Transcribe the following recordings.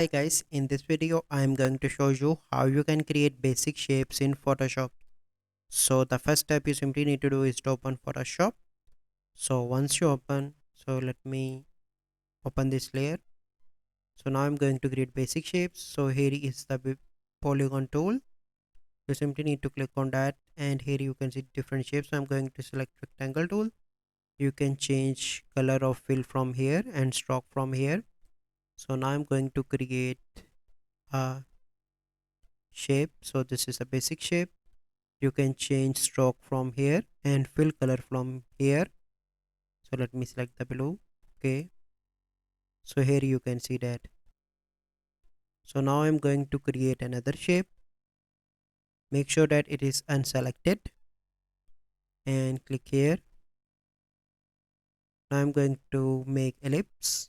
Hi guys, in this video I am going to show you how you can create basic shapes in Photoshop. So the first step you simply need to do is to open Photoshop. So once you open, let me open this layer. So now I'm going to create basic shapes. So here is the polygon tool. You simply need to click on that, and here you can see different shapes. So I'm going to select rectangle tool. You can change color of fill from here and stroke from here. So now I'm going to create a shape. So this is a basic shape. You can change stroke from here and fill color from here. So let me select the blue. Okay, so here you can see that. So now I'm going to create another shape. Make sure that it is unselected and click here. Now I'm going to make ellipse.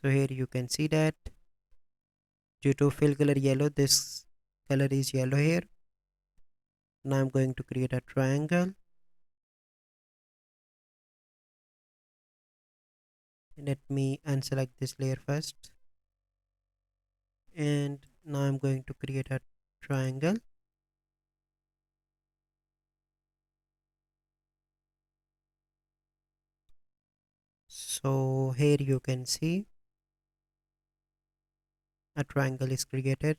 So here you can see that due to fill color yellow, this color is yellow here. Now I'm going to create a triangle. Let me unselect this layer first, and now I'm going to create a triangle. So here you can see a triangle is created,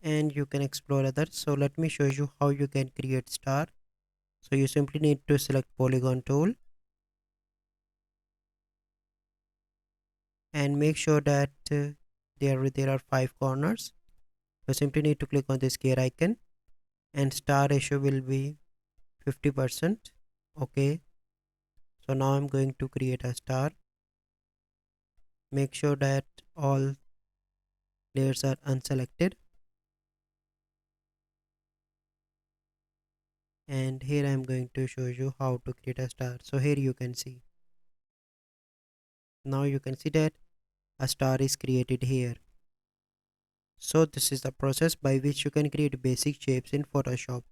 and you can explore others. So let me show you how you can create star. So you simply need to select polygon tool and make sure that there are 5 corners. You simply need to click on this gear icon, and star ratio will be 50%. Okay, so now I'm going to create a star. Make sure that all layers are unselected, and here I'm going to show you how to create a star. So here you can see, now you can see that a star is created here. So this is the process by which you can create basic shapes in Photoshop.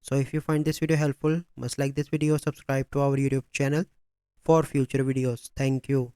So if you find this video helpful, must like this video, subscribe to our YouTube channel for future videos. Thank you.